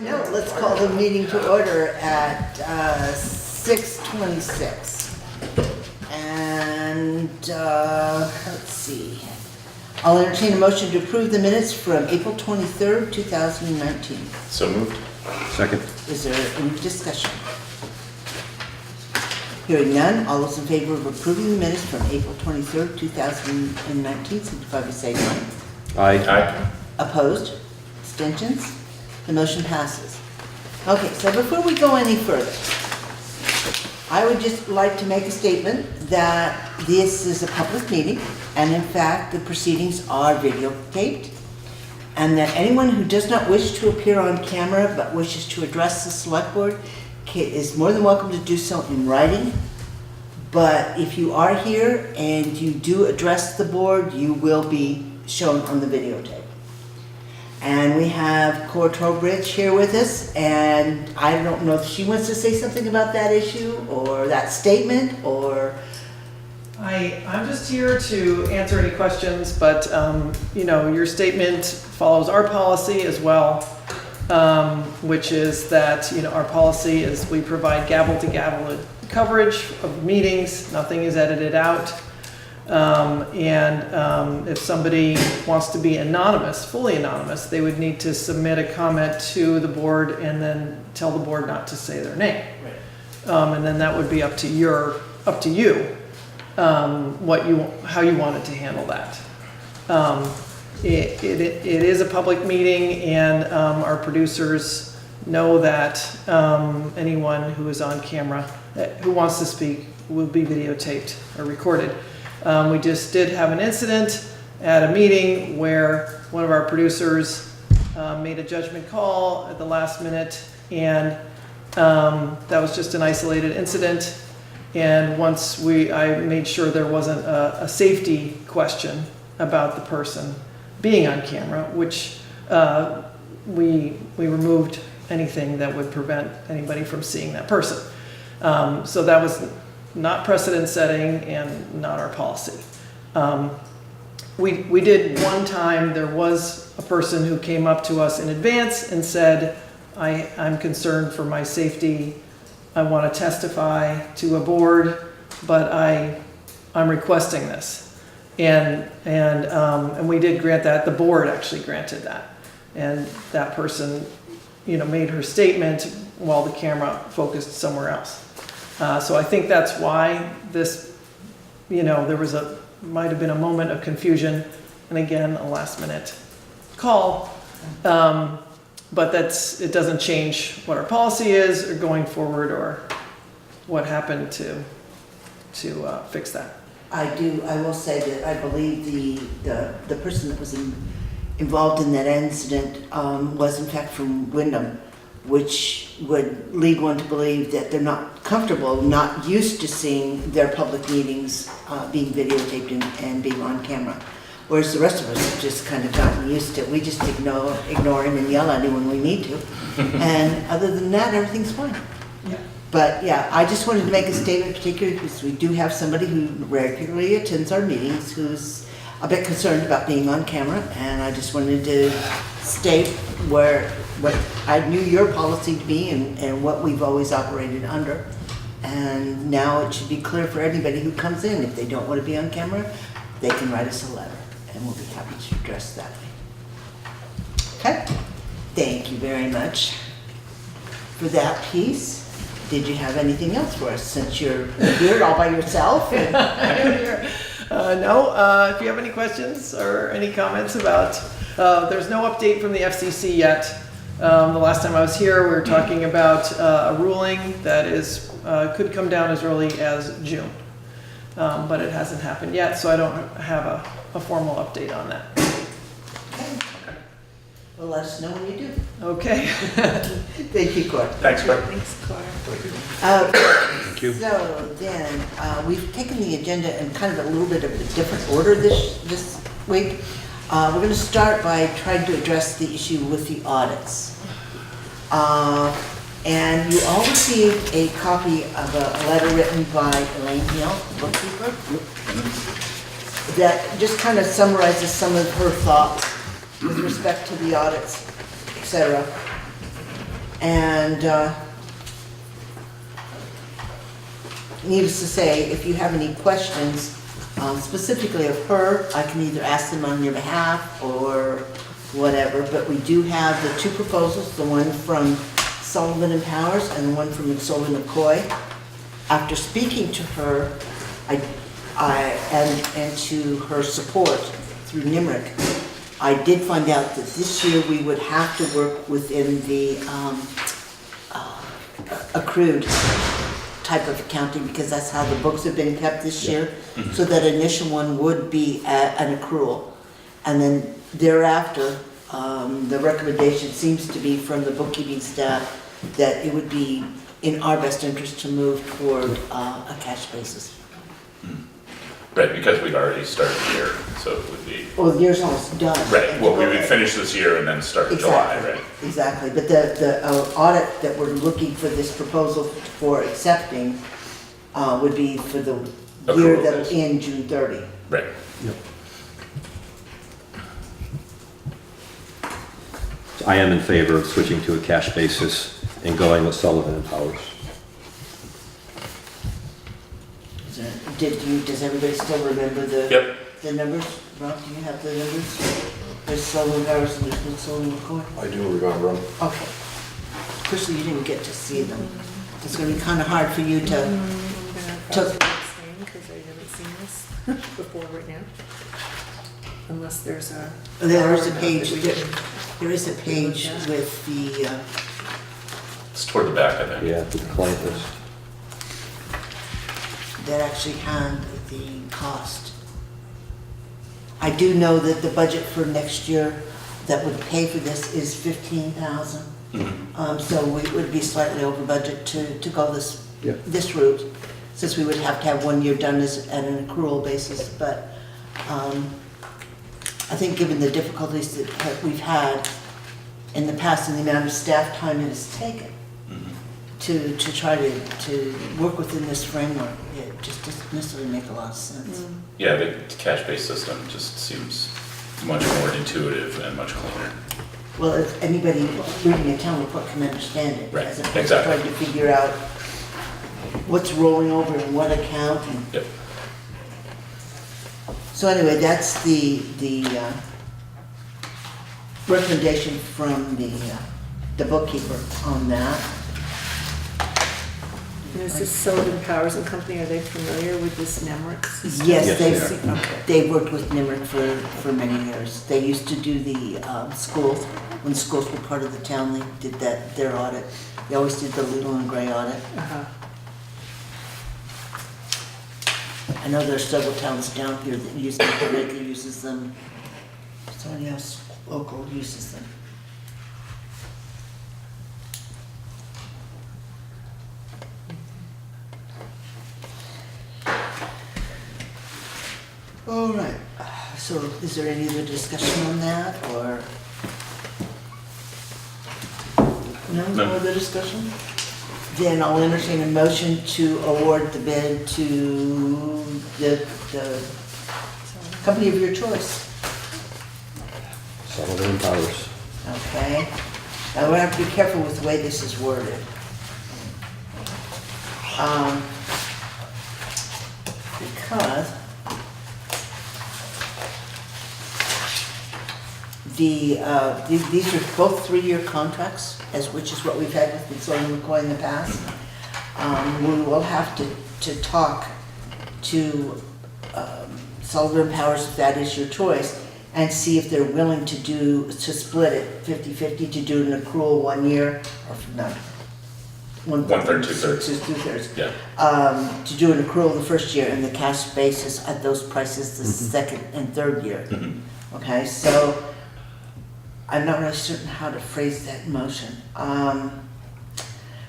No, let's call the meeting to order at 6:26. And let's see. I'll entertain a motion to approve the minutes from April 23rd, 2019. So moved. Second. Is there any discussion? Hearing none, all those in favor of approving the minutes from April 23rd, 2019, signify by saying aye. Aye. Aye. Opposed? Abstentions? The motion passes. Okay, so before we go any further, I would just like to make a statement that this is a public meeting, and in fact, the proceedings are videotaped, and that anyone who does not wish to appear on camera but wishes to address the select board is more than welcome to do so in writing. But if you are here and you do address the board, you will be shown on the videotape. And we have Cora Trowbridge here with us, and I don't know if she wants to say something about that issue or that statement, or... I'm just here to answer any questions, but your statement follows our policy as well, which is that our policy is we provide gavel-to-gavel coverage of meetings. Nothing is edited out. If somebody wants to be anonymous, fully anonymous, they would need to submit a comment to the board and then tell the board not to say their name. Right. And then that would be up to you, how you wanted to handle that. It is a public meeting, and our producers know that anyone who is on camera who wants to speak will be videotaped or recorded. We just did have an incident at a meeting where one of our producers made a judgment call at the last minute, and that was just an isolated incident. And once I made sure there wasn't a safety question about the person being on camera, which we removed anything that would prevent anybody from seeing that person. So that was not precedent setting and not our policy. We did one time, there was a person who came up to us in advance and said, I'm concerned for my safety. I want to testify to a board, but I'm requesting this. And we did grant that. The board actually granted that. And that person, made her statement while the camera focused somewhere else. So I think that's why this, there was might have been a moment of confusion, and again, a last minute call. But it doesn't change what our policy is or going forward or what happened to fix that. I will say that I believe the person that was involved in that incident was in fact from Wyndham, which would lead one to believe that they're not comfortable, not used to seeing their public meetings being videotaped and being on camera. Whereas the rest of us have just kind of gotten used to it. We just ignore him and yell at him when we need to. And other than that, everything's fine. Yeah. But yeah, I just wanted to make a statement, particularly because we do have somebody who regularly attends our meetings who's a bit concerned about being on camera, and I just wanted to state what I knew your policy to be and what we've always operated under. And now it should be clear for anybody who comes in. If they don't want to be on camera, they can write us a letter, and we'll be happy to address that way. Okay? Thank you very much for that piece. Did you have anything else for us since you're here all by yourself? No, if you have any questions or any comments about, there's no update from the FCC yet. The last time I was here, we were talking about a ruling that could come down as early as June. But it hasn't happened yet, so I don't have a formal update on that. Okay. Well, let us know when you do. Okay. Thank you, Cora. Thanks, Clerk. Thanks, Cora. Thank you. So then, we've taken the agenda in kind of a little bit of a different order this week. We're going to start by trying to address the issue with the audits. And you all received a copy of a letter written by Elaine Hill, the bookkeeper, that just kind of summarizes some of her thoughts with respect to the audits, etc. And needless to say, if you have any questions specifically of her, I can either ask them on your behalf or whatever, but we do have the two proposals, the one from Sullivan and Powers and the one from Sullivan McCoy. After speaking to her, and to her support through NIMRIC, I did find out that this year we would have to work within the accrued type of accounting, because that's how the books have been kept this year. So that initial one would be at an accrual. And then thereafter, the recommendation seems to be from the bookkeeping staff that it would be in our best interest to move toward a cash basis. Right, because we'd already started the year, so it would be, Well, the year's almost done. right, well, we would finish this year and then start July, Exactly, right? exactly, but the audit that we're looking for this proposal for accepting would be for the year Accrual that'll basis. end June 30. Right. Yep. So I am in favor of switching to a cash basis and going with Sullivan and Powers. Does everybody still remember the? Yep. The numbers? Rob, do you have the numbers? There's Sullivan Powers and there's no Sullivan McCoy? I do remember them. Okay. Crystal, you didn't get to see them. It's gonna be kind of hard for you to, I'm gonna probably abstain because I haven't seen this before right now. Unless there's a. there's a amount page, that we can- there is a page with the, It's toward the back, I think. Yeah, with the client list. that actually had the cost. I do know that the budget for next year that would pay for this is 15,000. So we would be slightly over budget to go Yep. this route, since we would have to have 1 year done as at an accrual basis. But I think given the difficulties that we've had in the past and the amount of staff time it has taken to try to work within this framework, it just doesn't necessarily make a lot of sense. Yeah, the cash-based system just seems much more intuitive and much cleaner. Well, if anybody reading a town report can understand it, Right, as opposed to exactly. trying to figure out what's rolling over in what account. And Yep. so anyway, that's the recommendation from the bookkeeper on that. And is this Sullivan Powers and Company, are they familiar with this NEMRIC system? Yes, Yes, they've, they Okay. they've worked with NIMRIC for many years. They used to do the schools, when schools were part of the town, they did their audit. They always did the little and gray audit. Uh-huh. I know there's several towns down here that use them, Jamaica uses them, somebody else local uses them. All right, so is there any other discussion on that, or? No, no No. other discussion? Then I'll entertain a motion to award the bid to the company of your choice. Sullivan and Powers. Okay? Now, we have to be careful with the way this is worded. Because these are both 3-year contracts, which is what we've had with Sullivan McCoy in the past. We will have to talk to Sullivan Powers, if that is your choice, and see if they're willing to split it 50-50, to do an accrual 1 year, or no. 1/3, 2/3. 2/3. Yeah. To do an accrual the first year and the cash basis at those prices the second and third year. Okay, so I'm not really certain how to phrase that motion.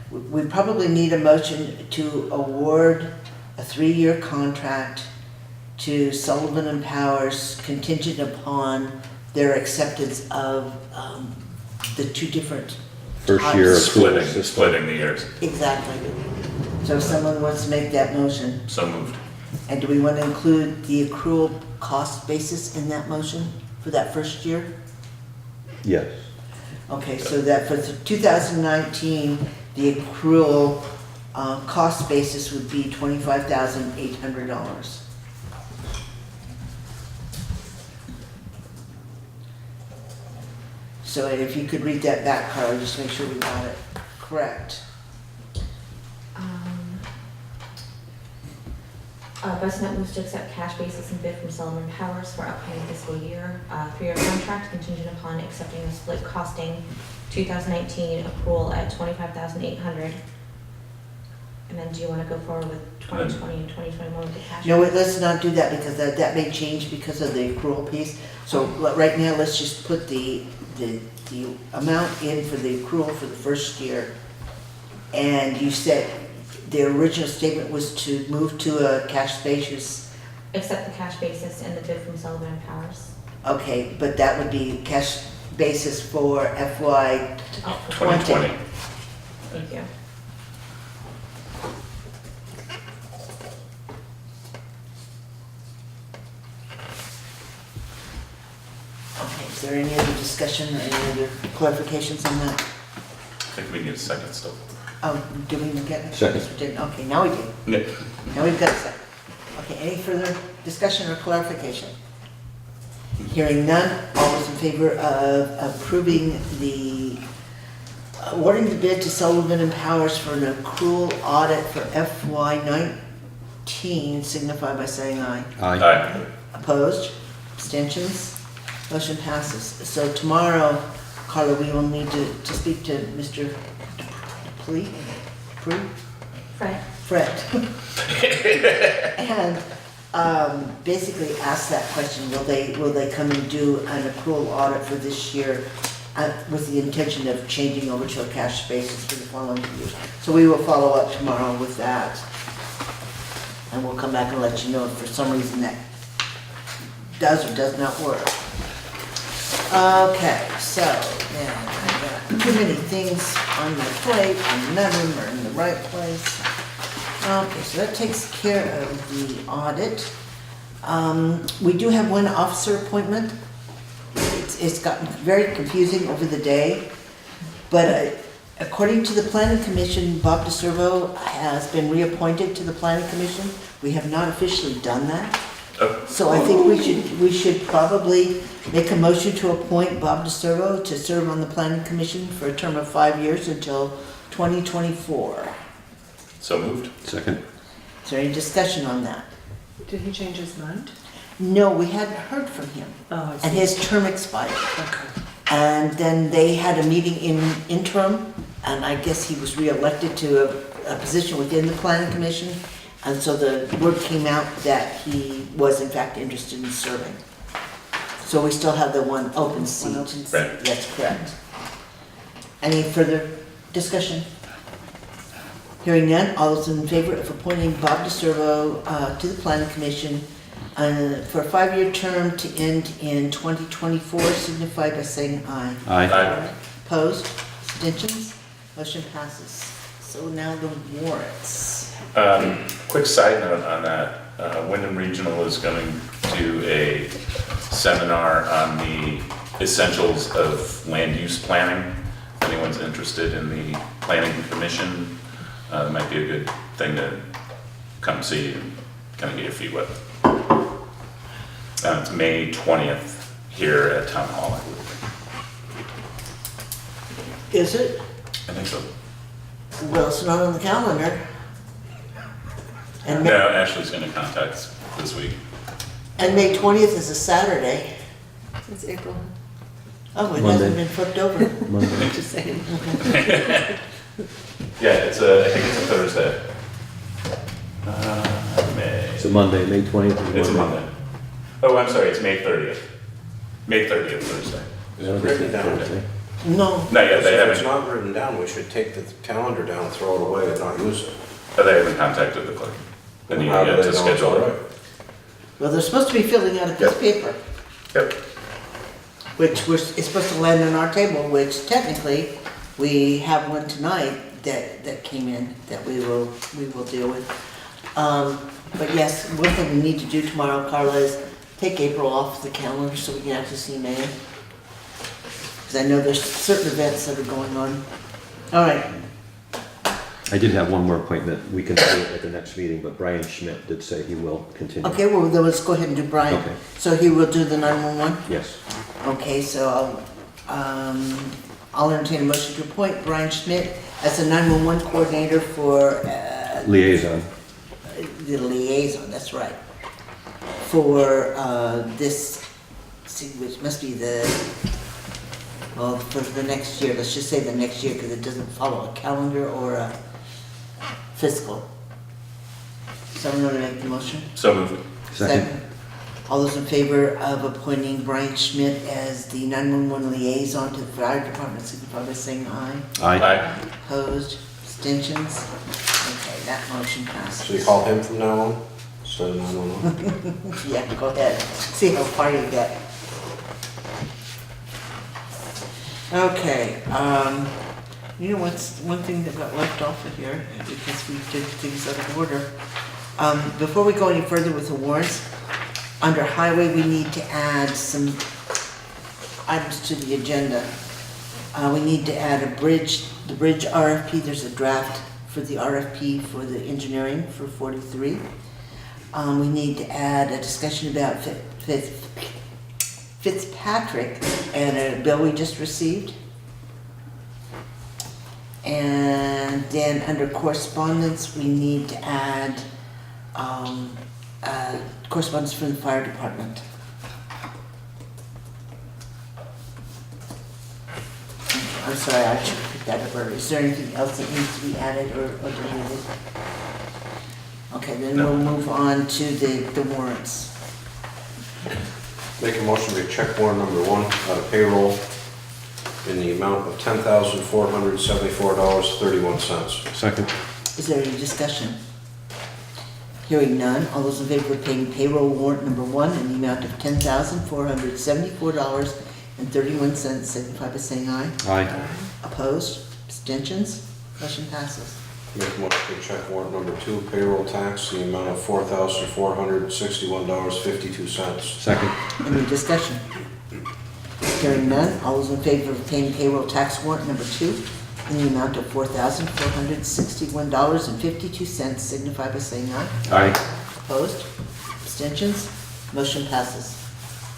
We probably need a motion to award a 3-year contract to Sullivan and Powers contingent upon their acceptance of the two different. First year accrual system. Splitting the years. Exactly. So if someone wants to make that motion, So moved. and do we want to include the accrual cost basis in that motion for that first year? Yes. Okay, so that for 2019, the accrual cost basis would be $25,800. So if you could read that back, Carla, just make sure we got it correct. Bestnet moves to accept cash basis and bid from Sullivan Powers for upcoming fiscal year. 3-year contract contingent upon accepting the split costing 2019 accrual at $25,800. And then do you want to go forward with 2020 and 2021 with the cash? No, wait, let's not do that because that may change because of the accrual piece. So right now, let's just put the amount in for the accrual for the first year. And you said the original statement was to move to a cash basis. Accept the cash basis and the bid from Sullivan Powers. Okay, but that would be cash basis for FY Oh, 2020. thank you. Okay, is there any other discussion or any other clarifications on that? I think we need a second still. Oh, did we get it? Second. Yes, we did. Okay, now we do. Yeah. Now we've got a second. Okay, any further discussion or clarification? Hearing none, all those in favor of approving awarding the bid to Sullivan and Powers for an accrual audit for FY19 signify by saying aye. Aye. Opposed? Abstentions? Motion passes. So tomorrow, Carla, we will need to speak to Mr. Dupree? Fred? Fred. And basically ask that question, will they come and do an accrual audit for this year with the intention of changing over to a cash basis for the following years? So we will follow up tomorrow with that. And we'll come back and let you know if for some reason that does or does not work. Okay, so then I've got too many things on my plate, and none of them are in the right place. Okay, so that takes care of the audit. We do have one officer appointment. It's gotten very confusing over the day, but according to the Planning Commission, Bob DeServo has been reappointed to the Planning Commission. We have not officially done that. Oh, So I think we should probably make a motion to appoint Bob DeServo to serve on the Planning Commission for a term of 5 years until 2024. so moved. Second. Is there any discussion on that? Did he change his mind? No, we hadn't heard from him, Oh, I and see. his term expired. Okay. And then they had a meeting in interim, and I guess he was reelected to a position within the Planning Commission. And so the word came out that he was in fact interested in serving. So we still have the one open seat. One open seat. Right. That's correct. Any further discussion? Hearing none, all those in favor of appointing Bob DeServo to the Planning Commission for a 5-year term to end in 2024 signify by saying aye. Aye. Opposed? Abstentions? Motion passes. So now the warrants. Quick side note on that, Wyndham Regional is going to do a seminar on the essentials of land use planning. If anyone's interested in the planning commission, it might be a good thing to come see and kind of get your feet wet. It's May 20th here at Town Hall, I believe. Is it? I think so. Well, it's not on the calendar. And No, May, Ashley's gonna contact us this week. and May 20th is a Saturday. It's April. Oh, it Monday. hasn't been flipped over. Monday. Just saying. Yeah, I think it's a Thursday. May. It's a Monday, May 20th. is It's a Monday. Oh, I'm sorry, it's May 30th. May 30th, Thursday. Is it written down? Thursday. No, Not yet, they If it's haven't, not written down, we should take the calendar down, throw it away, and not use it. they haven't contacted the clerk. They need How do yet they to know it's schedule all it. right? well, they're supposed to be filling out a piece of paper, Yep. which is supposed to land on our table, which technically, we have one tonight that came in that we will deal with. But yes, one thing we need to do tomorrow, Carla, is take April off the calendar so we can actually see May. Because because I know there's certain events that are going on. All right, I did have one more appointment. We can do it at the next meeting, but Brian Schmidt did say he will continue. okay, well, then let's go ahead and do Brian. Okay. So he will do the 911? Yes. Okay, so I'll entertain a motion to appoint Brian Schmidt as the 911 coordinator for Liaison. the liaison, that's right. For this, which must be for the next year, let's just say the next year, because it doesn't follow a calendar or a fiscal. Someone want to make the motion? So moved. Second. All those in favor of appointing Brian Schmidt as the 911 liaison to the fire department, signify by saying aye. Aye. Opposed, abstentions? Okay, that motion passes. So you call him from now on, instead of 911? Yeah, go ahead, see how far you get. Okay, you know what's one thing that got left off of here, because we did things out of order. Before we go any further with the warrants, under highway, we need to add some items to the agenda. We need to add the bridge RFP, there's a draft for the RFP for the engineering for 43. We need to add a discussion about Fitzpatrick and a bill we just received. And then under correspondence, we need to add correspondence from the fire department. I'm sorry, I should pick that up earlier. Is there anything else that needs to be added or deleted? Okay, then No. we'll move on to the warrants. Make a motion to check warrant number 1 out of payroll in the amount of $10,474.31. Second. Is there any discussion? Hearing none, all those in favor of paying payroll warrant number 1 in the amount of $10,474.31, signify by saying aye. Aye. Opposed? Abstentions? Motion passes. Make a motion to check warrant number 2 payroll tax in the amount of $4,461.52. Second. Any discussion? Hearing none, all those in favor of paying payroll tax warrant number 2 in the amount of $4,461.52, signify by saying aye. Aye. Opposed? Abstentions? Motion passes.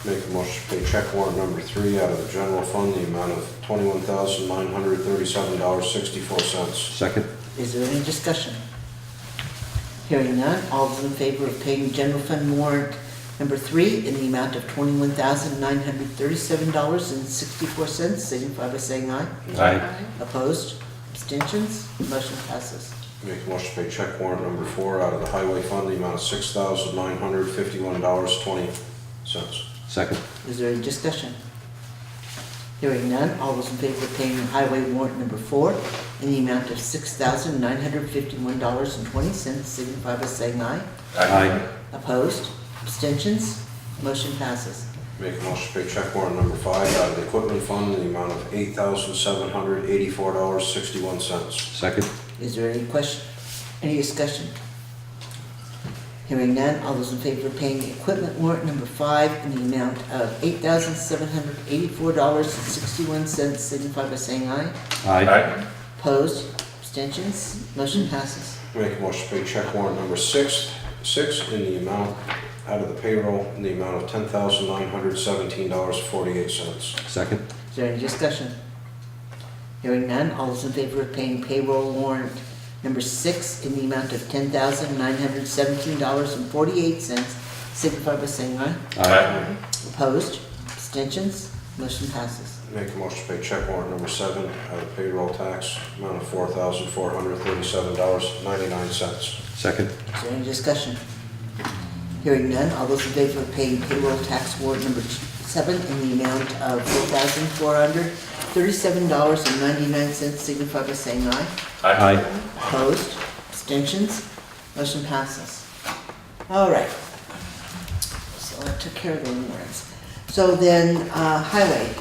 Make a motion to pay check warrant number 3 out of the general fund in the amount of $21,937.64. Second. Is there any discussion? Hearing none, all those in favor of paying general fund warrant number 3 in the amount of $21,937.64, signify by saying aye. Aye. Opposed? Abstentions? Motion passes. Make a motion to pay check warrant number 4 out of the highway fund, the amount of $6,951.20. Second. Is there any discussion? Hearing none, all those in favor of paying highway warrant number 4 in the amount of $6,951.20, signify by saying aye. Aye. Opposed? Abstentions? Motion passes. Make a motion to pay check warrant number 5 out of the equipment fund in the amount of $8,784.61. Second. Is there any question, any discussion? Hearing none, all those in favor of paying the equipment warrant number 5 in the amount of $8,784.61, signify by saying aye. Aye. Opposed? Abstentions? Motion passes. Make a motion to pay check warrant number 6 in the amount out of the payroll in the amount of $10,917.48. Second. Is there any discussion? Hearing none, all those in favor of paying payroll warrant number 6 in the amount of $10,917.48, signify by saying aye. Aye. Opposed? Abstentions? Motion passes. Make a motion to pay check warrant number 7 out of payroll tax, amount of $4,437.99. Second. Is there any discussion? Hearing none, all those in favor of paying payroll tax warrant number 7 in the amount of $4,437.99, signify by saying aye. Aye. Opposed? Abstentions? Motion passes. All right. So I took care of the warrants. So then, highway,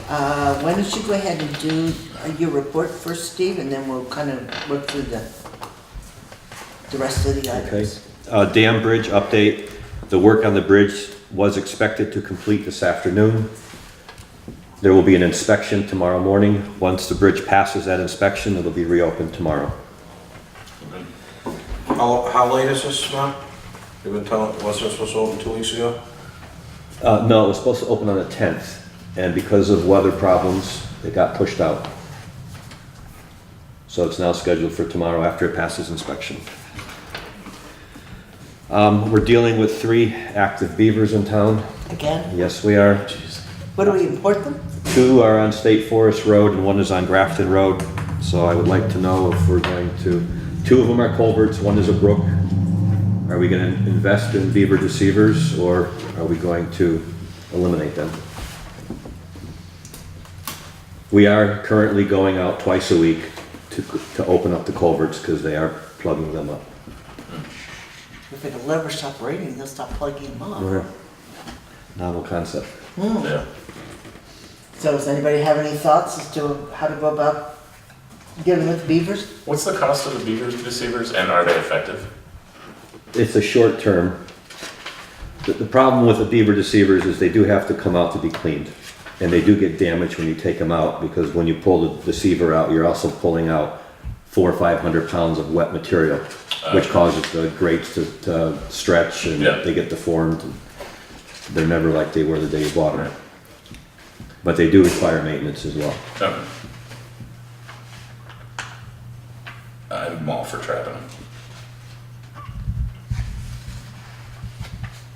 why don't you go ahead and do your report first, Steve, and then we'll kind of work through the rest of the Okay. items. Dam bridge update. The work on the bridge was expected to complete this afternoon. There will be an inspection tomorrow morning. Once the bridge passes that inspection, it'll be reopened tomorrow. How late is this now? You've been telling, wasn't it supposed to open 2 weeks ago? No, it was supposed to open on the 10th, and because of weather problems, it got pushed out. So it's now scheduled for tomorrow after it passes inspection. We're dealing with 3 active beavers in town. Again, Yes, we are. what do we import them? 2 are on State Forest Road and 1 is on Grafton Road. So I would like to know if we're going to, 2 of them are culverts, 1 is a brook. Are we going to invest in beaver deceivers or are we going to eliminate them? We are currently going out twice a week to open up the culverts because they are plugging them up. If it'll never stop raining, they'll stop plugging them up. Novel concept. Yeah. So does anybody have any thoughts as to how to go about dealing with beavers? What's the cost of the beaver deceivers and are they effective? It's a short term. The problem with the beaver deceivers is they do have to come out to be cleaned. And they do get damaged when you take them out because when you pull the deceiver out, you're also pulling out 400 or 500 pounds of wet material, which causes the grates to stretch and Yeah. they get deformed. They're never like they were the day you bought them. But they do require maintenance as well. Okay. I'm all for trapping them.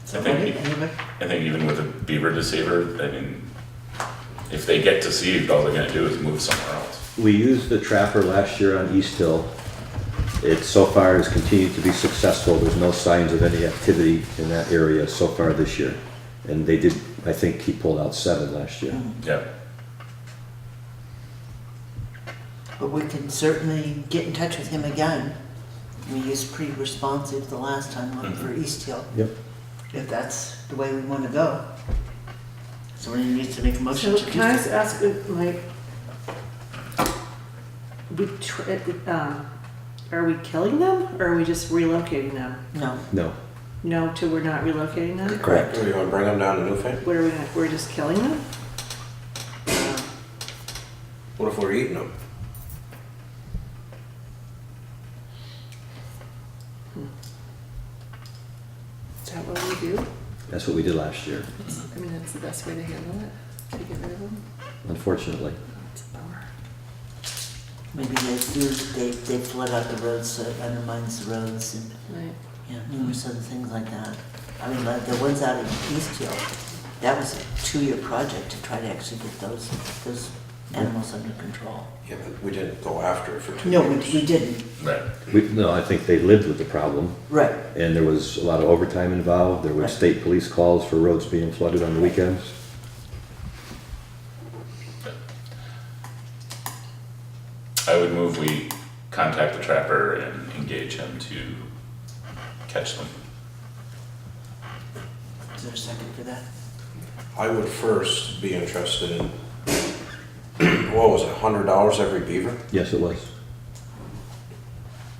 Somebody, anybody? I think even with a beaver deceiver, I mean, if they get deceived, all they're gonna do is move somewhere else. We used the trapper last year on East Hill. It so far has continued to be successful. There's no signs of any activity in that area so far this year. And they did, I think he pulled out 7 last year. Yeah. But we can certainly get in touch with him again. We was pretty responsive the last time on for East Hill, Yep. if that's the way we want to go. Somebody needs to make a motion So to do can I just that. ask, like, are we killing them or are we just relocating them? No, No. No, till we're not relocating them? correct. Do you want to bring them down to Newfane? What are we, we're just killing them? What if we're eating them? Is that what we do? That's what we did last year, I mean, that's the best way to handle it, to get rid of them. unfortunately. It's a bummer. Maybe they flood out the roads so it undermines the roads and, Right. yeah, numerous other things like that. I mean, like the ones out in East Hill, that was a 2-year project to try to actually get those animals under control. Yeah, but we didn't go after it for 2 No, years. we didn't, Right. No, I think they lived with the problem. right. And there was a lot of overtime involved. There were Right. state police calls for roads being flooded on the weekends. I would move we contact the trapper and engage him to catch them. Is there a second for that? I would first be interested in, what was it, $100 every beaver? Yes, it was.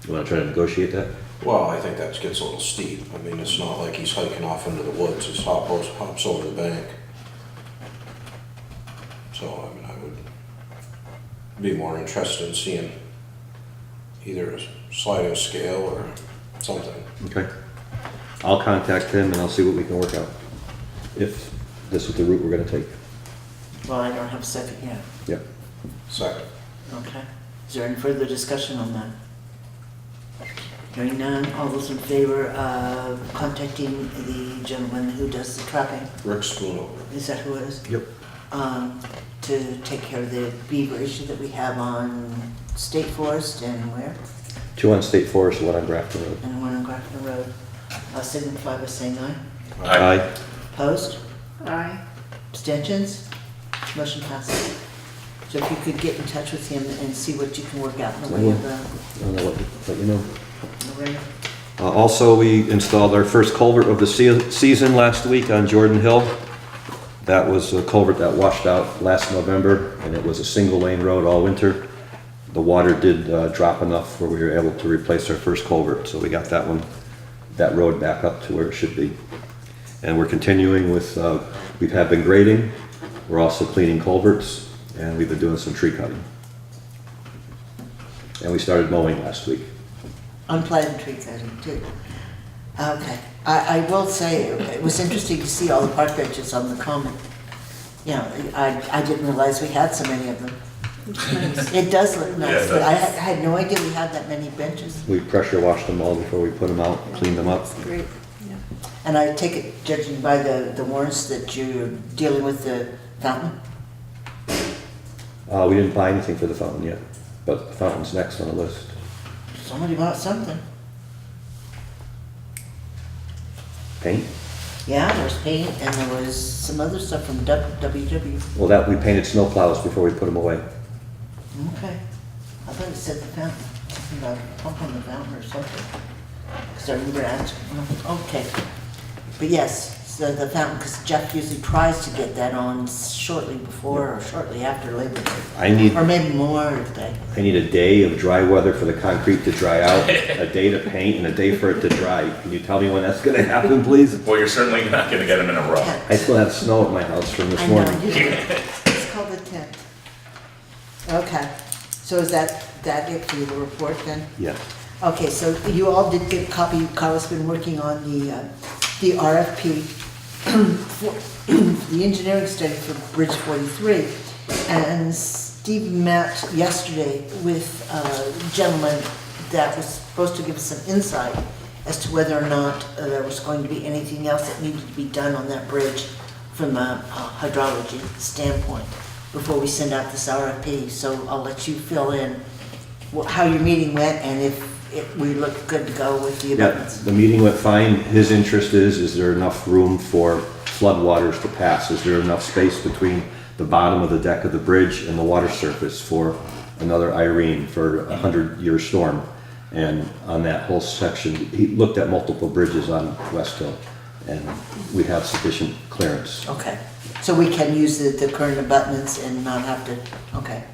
You want to try to negotiate that? Well, I think that gets a little steep. I mean, it's not like he's hiking off into the woods, he hops over the bank. So, I mean, I would be more interested in seeing either a sliding scale or something. Okay. I'll contact him and I'll see what we can work out. If this is the route we're going to take. Well, I don't have a second yet. Yep. Second. Okay. Is there any further discussion on that? Hearing none, all those in favor of contacting the gentleman who does the trapping, Rick Spoonover. is that who it is? Yep. To take care of the beaver issue that we have on State Forest and where? 2 on State Forest, 1 on Grafton Road. And one on Grafton Road. Signify by saying aye. Aye. Opposed? Aye. Abstentions? Motion passes. So if you could get in touch with him and see what you can work out in the way of I'll let you know. the rate. Also, we installed our first culvert of the season last week on Jordan Hill. That was a culvert that washed out last November, and it was a single-lane road all winter. The water did drop enough where we were able to replace our first culvert, so we got that road back up to where it should be. And we're continuing with, we have been grading. We're also cleaning culverts, and we've been doing some tree cutting. And we started mowing last week. Unplanted tree cutting too. Okay, I will say, it was interesting to see all the park benches on the common. You know, I didn't realize we had so many of them. It does look Yeah, nice, it but I does. had no idea we had that many benches. We pressure washed them all before we put them out, cleaned them up. That's great, yeah. And I take it, judging by the warrants, that you're dealing with the fountain? We didn't buy anything for the fountain yet, but the fountain's next on the list. Somebody bought something. Paint? Yeah, there was paint and there was some other stuff from WW. Well, that, we painted snow plows before we put them away. Okay. I thought it said the fountain, something about a pump on the fountain or something. Because I remember asking, okay. But yes, so the fountain, because Jeff usually tries to get that on shortly before or shortly after Labor Day. I need, Or maybe Memorial Day. I need a day of dry weather for the concrete to dry out, a day to paint, and a day for it to dry. Can you tell me when that's gonna happen, please? Well, you're certainly not gonna get them in a row. I still have snow at my house from this I know, morning. you do. It's called the tent. Okay, so is that it for the report then? Yeah. Okay, so you all did get a copy, Carla's been working on the RFP for the engineering study for Bridge 43. And Steve met yesterday with a gentleman that was supposed to give us some insight as to whether or not there was going to be anything else that needed to be done on that bridge from a hydrology standpoint before we send out this RFP. So I'll let you fill in how your meeting went and if we look good to go with the Yeah, amendments. the meeting went fine. His interest is there enough room for floodwaters to pass? Is there enough space between the bottom of the deck of the bridge and the water surface for another Irene, for a 100-year storm? And on that whole section, he looked at multiple bridges on West Hill, and we have sufficient clearance. Okay, so we can use the current abutments and not have to, okay.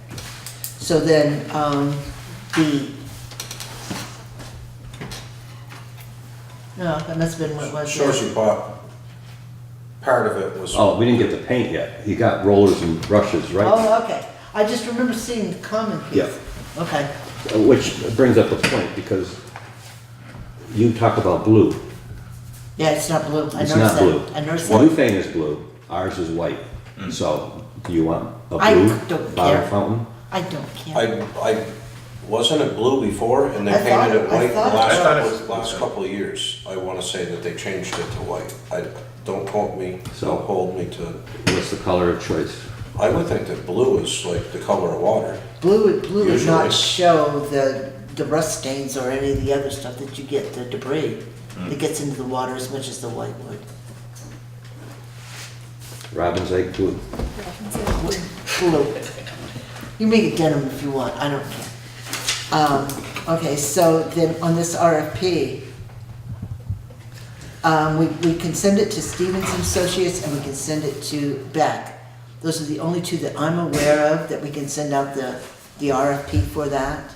So then, no, that must have been what it was. Shows you bought, part of it was. Oh, we didn't get the paint yet. He got rollers and brushes, right? Oh, okay, I just remember seeing the common piece. Yeah. Okay, Which brings up a point, because you talk about blue. yeah, it's not blue, I It's noticed not that. blue. I noticed Well, that. Butane is blue, ours is white. So, do you want a I blue don't bottom care. fountain? I don't care. Wasn't it blue before and they I thought painted it- it I white the thought it was. last couple of years? I wanna say that they changed it to white. Don't quote me, So- don't hold me to, What's the color of choice? I would think that blue is like the color of water. Blue would not Usually. show the rust stains or any of the other stuff that you get, the debris that gets into the water as much as the white would. Robin's egg blue. Blue. You make it denim if you want, I don't care. Okay, so then on this RFP, we can send it to Stevens and Associates and we can send it to Beck. Those are the only two that I'm aware of that we can send out the RFP for that.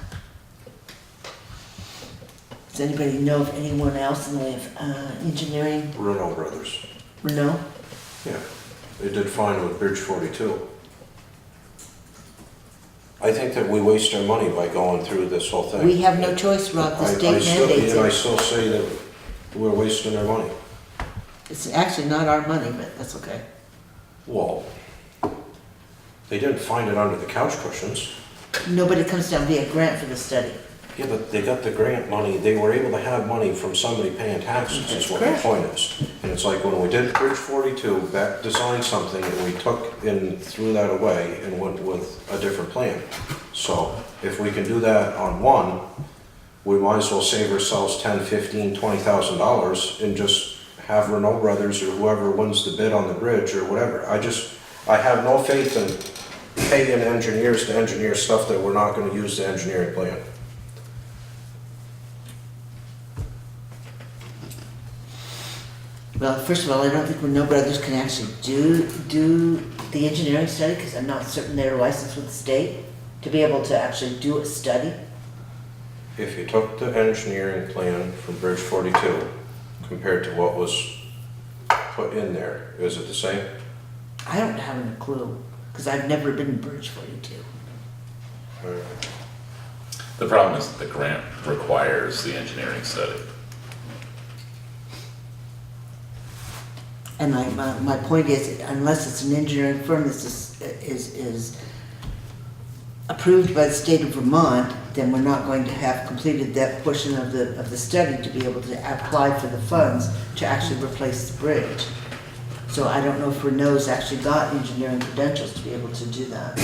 Does anybody know of anyone else in the way of engineering? Renault Brothers. No? Yeah, they did fine with Bridge 42. I think that we waste our money by going through this whole thing. We have no choice, Rob, the state mandates And I it. still say that we're wasting our money. It's actually not our money, but that's okay. Well, they didn't find it under the couch cushions. Nobody comes down via grant for the study. Yeah, but they got the grant money, they were able to have money from somebody paying taxes, is what the Correct. point is. And it's like when we did Bridge 42, Beck designed something and we took and threw that away and went with a different plan. So if we can do that on one, we might as well save ourselves $10,000, $15,000, $20,000 and just have Renault Brothers or whoever wins the bid on the bridge or whatever. I have no faith in paying engineers to engineer stuff that we're not gonna use the engineering plan. Well, first of all, I don't think Renault Brothers can actually do the engineering study because I'm not certain they're licensed with the state to be able to actually do a study. If you took the engineering plan from Bridge 42 compared to what was put in there, is it the same? I don't have a clue, because I've never been in Bridge 42. The problem is that the grant requires the engineering study. And my point is, unless it's an engineering firm that is approved by the state of Vermont, then we're not going to have completed that portion of the study to be able to apply for the funds to actually replace the bridge. So I don't know if Renault's actually got engineering credentials to be able to do that.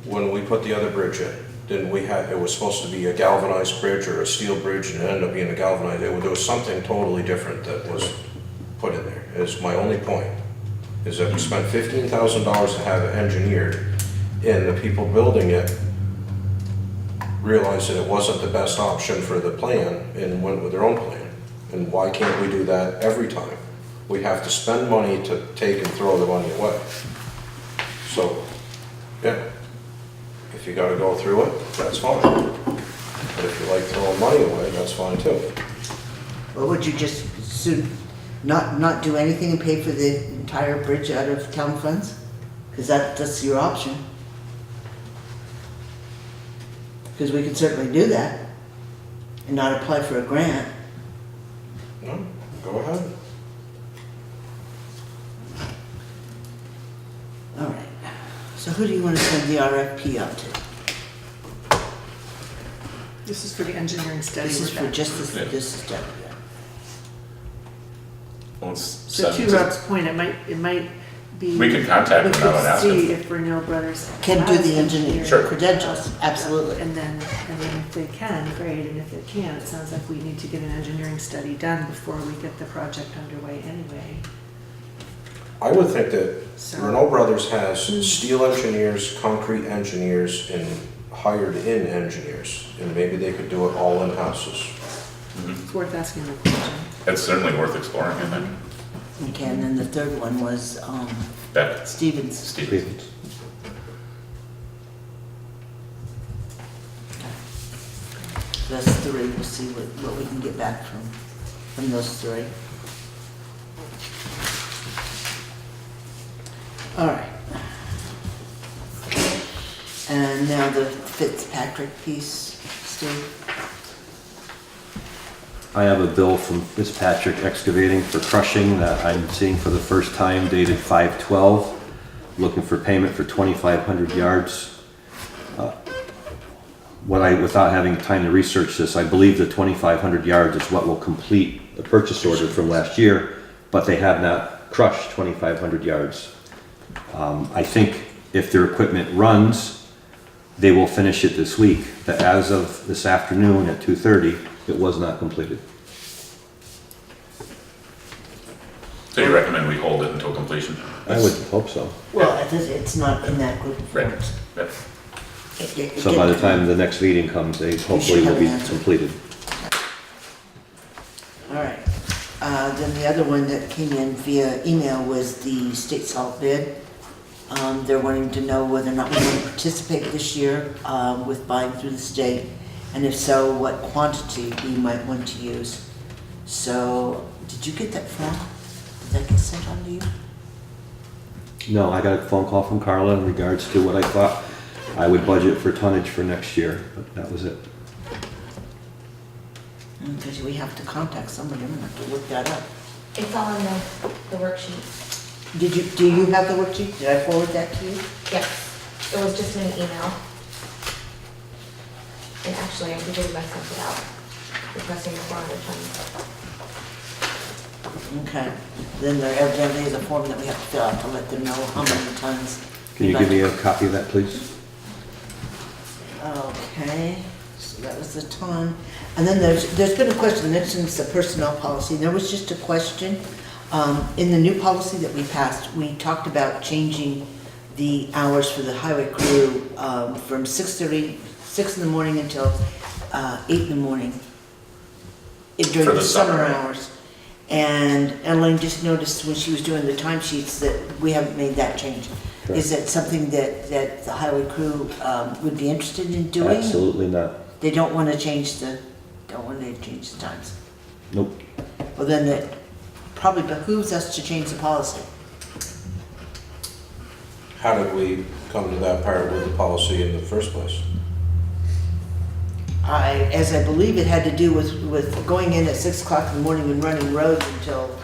When we put the other bridge in, didn't we have, it was supposed to be a galvanized bridge or a steel bridge, and it ended up being a galvanized, there was something totally different that was put in there, is my only point. Is that we spent $15,000 to have it engineered, and the people building it realized that it wasn't the best option for the plan and went with their own plan. And why can't we do that every time? We have to spend money to take and throw the money away. So, yeah, if you gotta go through it, that's fine. But if you like throwing money away, that's fine too. Or would you just soon not do anything and pay for the entire bridge out of town funds? Because that's your option. Because we could certainly do that and not apply for a grant. No, go ahead. All right. So who do you want to send the RFP out to? This is for the engineering study. This is with for that. just this step, yeah. Well, it's So to sent to- Rob's point, it might be. We can contact we them now and could ask See them. if Renault Brothers. Can do has the engineering Sure. credentials, absolutely. And then if they can, great, and if they can't, it sounds like we need to get an engineering study done before we get the project underway anyway. I would think that So- Renault Brothers has steel engineers, concrete engineers, and hired-in engineers, and maybe they could do it all in-houses. It's worth asking the question. It's certainly worth exploring, I think. Okay, and then the third one was That, Stevens. Stevens. That's three. We'll see what we can get back from those three. All right. And now the Fitzpatrick piece, Steve. I have a bill from Fitzpatrick Excavating for crushing that I'm seeing for the first time dated 5/12, looking for payment for 2,500 yards. Without having time to research this, I believe the 2,500 yards is what will complete the purchase order from last year, but they have not crushed 2,500 yards. I think if their equipment runs, they will finish it this week, but as of this afternoon at 2:30, it was not completed. So you recommend we hold it until completion? I would hope so. Well, it's not in that group of Right. warrants. Yep. So by the time the next meeting comes, they hopefully will be completed. All right. Then the other one that came in via email was the state salt bid. They're wanting to know whether or not we want to participate this year with buying through the state, and if so, what quantity we might want to use. So, did you get that form? Did that get sent on to you? No, I got a phone call from Carla in regards to what I thought I would budget for tonnage for next year, but that was it. Because we have to contact somebody, I'm gonna have to look that up. It's all in the worksheet. Do you have the worksheet? Did I forward that to you? Yes, it was just in an email. And actually, I believe I sent it out, requesting the 400 tons. Okay. Then there evidently is a form that we have to fill out to let them know how many tons. Can you give me a copy of that, please? Okay, so that was the ton. And then there's been a question, the next one's the personnel policy. There was just a question. In the new policy that we passed, we talked about changing the hours for the highway crew from 6 in the morning until 8 in the morning during For the the summer summer. hours. And Elaine just noticed when she was doing the timesheets that we haven't made that change. Is it something that the highway crew would be interested in doing? Absolutely not. They don't want to change the times. Nope. Well, then it probably behooves us to change the policy. how did we come to that part with the policy in the first place? As I believe it had to do with going in at 6 o'clock in the morning and running roads until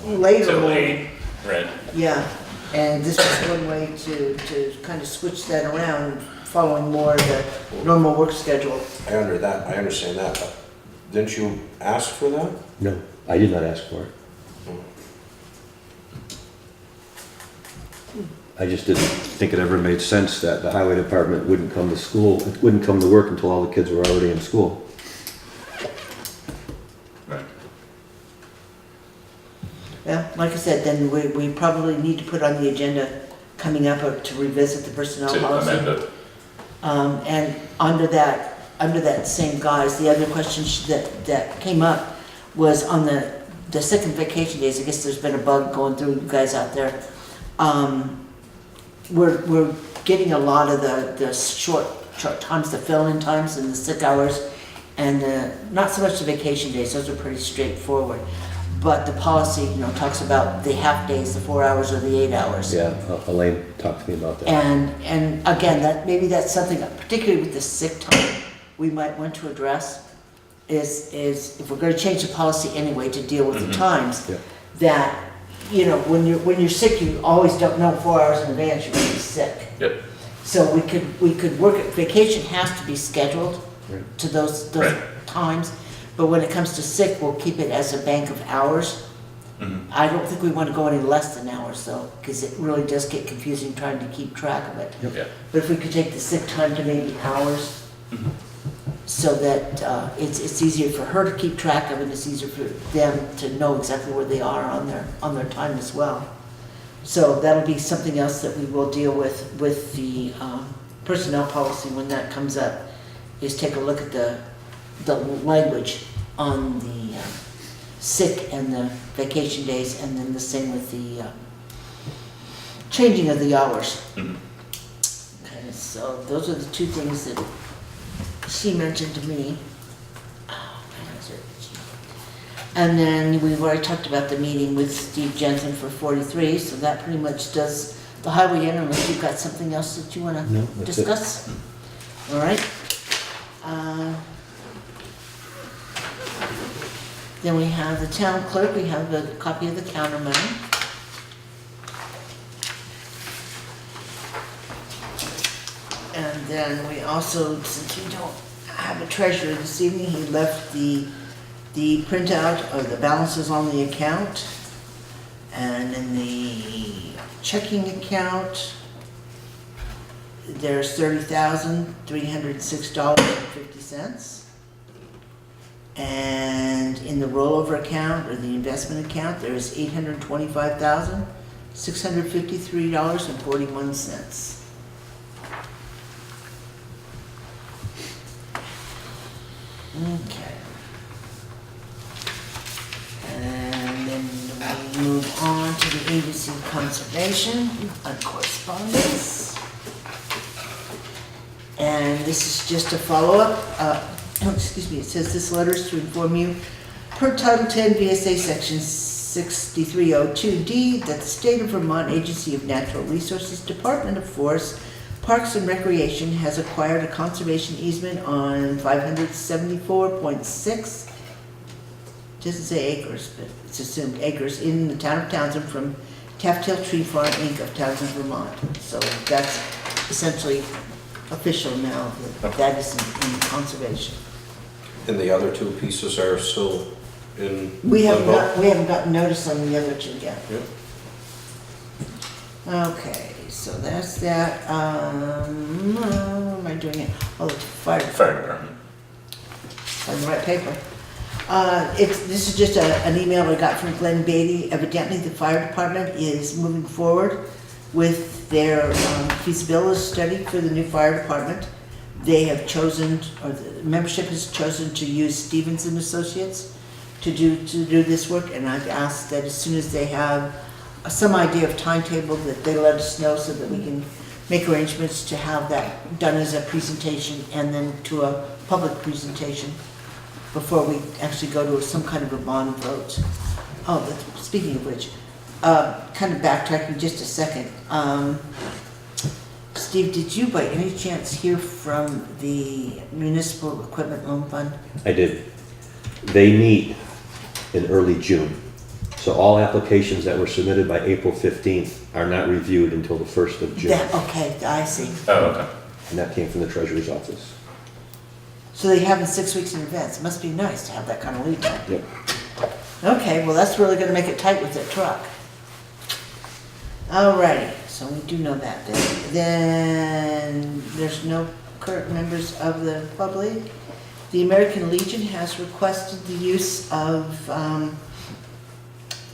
later Till morning. 8, right? Yeah, and this was one way to kind of switch that around, following more the normal work schedule. I understand that, but didn't you ask for that? No, I did not ask for it. I just didn't think it ever made sense that the highway department wouldn't come to work until all the kids were already in school. Right. Yeah, like I said, then we probably need to put on the agenda coming up to revisit the personnel To policy. amend it. And under that same guise, the other question that came up was on the second vacation days. I guess there's been a bug going through you guys out there. We're getting a lot of the short times, the fill-in times and the sick hours, and not so much the vacation days. Those are pretty straightforward. But the policy, talks about the half days, the 4 hours or the 8 hours. Yeah, Elaine talked to me about that. And again, maybe that's something, particularly with the sick time, we might want to address, is if we're gonna change the policy anyway to deal with the times, Yeah. that, when you're sick, you always don't know 4 hours in advance you're gonna be sick. Yep. So we could work, vacation has to be scheduled Right. to those Right. times, but when it comes to sick, we'll keep it as a bank of hours. Mhm. I don't think we want to go any less than hours though, because it really does get confusing trying to keep track of it. Yeah. But if we could take the sick time to maybe hours, so that it's easier for her to keep track of, and it's easier for them to know exactly where they are on their time as well. So that'll be something else that we will deal with the personnel policy when that comes up, is take a look at the language on the sick and the vacation days, and then the same with the changing of the hours. Mhm. Okay, so those are the two things that she mentioned to me. And then we've already talked about the meeting with Steve Jensen for 43, so that pretty much does the highway in, unless you've got something else that you want No, to that's it. discuss. All right. Then we have the town clerk, we have a copy of the counter money. And then we also, since we don't have a treasurer this evening, he left the printout of the balances on the account. And in the checking account, there's $30,306.50. And in the rollover account, or the investment account, there is $825,653.41. Okay. And then we move on to the agency of conservation on correspondence. And this is just a follow-up. Excuse me, it says this letter is to inform you, per Title 10 VSA Section 6302D, that the State of Vermont Agency of Natural Resources, Department of Forests, Parks and Recreation has acquired a conservation easement on 574.6, doesn't say acres, but it's assumed acres, in the town of Townsend from Taft Hill Tree Farm, Inc. of Townsend, Vermont. So that's essentially official now, that is in conservation. And the other two pieces are still in We haven't limbo? gotten notice on the other two yet. Yep. Okay, so that's that. What am I doing it? Oh, the fire Fire department. on the right paper. This is just an email I got from Glenn Beatty. Evidently, the fire department is moving forward with their feasibility study for the new fire department. They have chosen, or the membership has chosen to use Stevens and Associates to do this work, and I've asked that as soon as they have some idea of timetable, that they let us know so that we can make arrangements to have that done as a presentation and then to a public presentation before we actually go to some kind of a bond vote. Oh, but speaking of which, kind of backtracking just a second. Steve, did you by any chance hear from the Municipal Equipment Loan Fund? I did. They meet in early June. So all applications that were submitted by April 15th are not reviewed until the 1st of June. Okay, I see. Oh, okay. And that came from the treasurer's office. So they have it 6 weeks in advance. It must be nice to have that kind of lead time. Yep. Okay, well, that's really gonna make it tight with that truck. Alrighty, so we do know that then. Then there's no current members of the public. The American Legion has requested the use of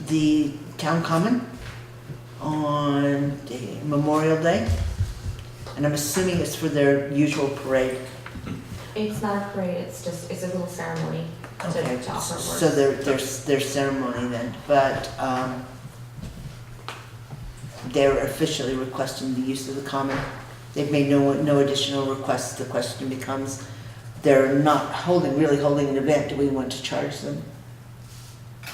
the town common on the Memorial Day. And I'm assuming it's for their usual parade. It's not a parade, it's a little ceremony to Okay, offer awards. so their ceremony then, but they're officially requesting the use of the common. They've made no additional requests. The question becomes, they're not really holding an event. Do we want to charge them? I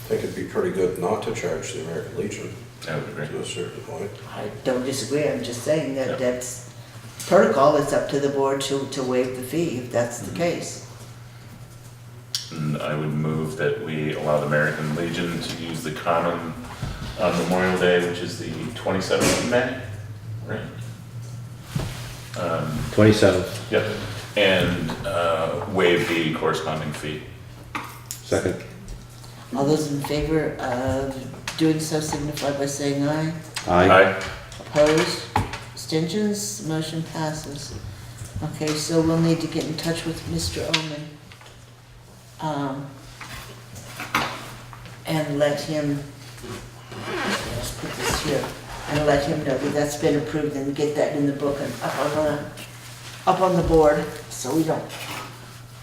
think it'd be pretty good not to charge the American Legion I would agree. to a certain point. I don't disagree. I'm just saying that Yep. that's protocol. It's up to the board to waive the fee if that's the case. And I would move that we allow the American Legion to use the common on Memorial Day, which is the 27th of May, right? 27th, Yep, and waive the corresponding fee. second. All those in favor of doing so signify by saying aye. Aye. Opposed? Abstentions? Motion passes. Okay, so we'll need to get in touch with Mr. Omen. And let him, let's put this here, and let him know that that's been approved and get that in the book and up on the board, so we don't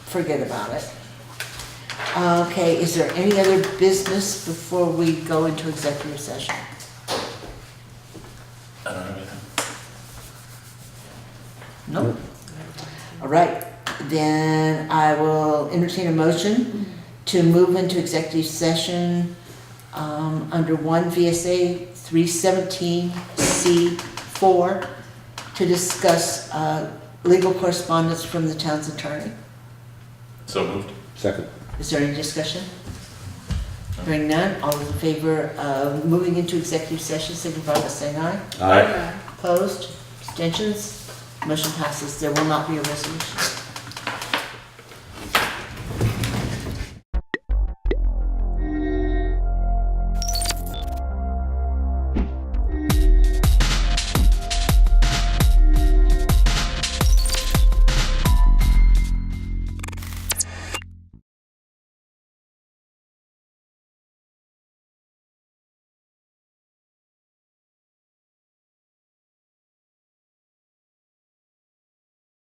forget about it. Okay, is there any other business before we go into executive session? I don't have anything. No? All right, then I will entertain a motion to move into executive session under 1 VSA 317C4 to discuss legal correspondence from the town's attorney. So moved. Second. Is there any discussion? Hearing none, all those in favor of moving into executive session signify by saying aye. Aye. Opposed? Abstentions? Motion passes. There will not be a resolution.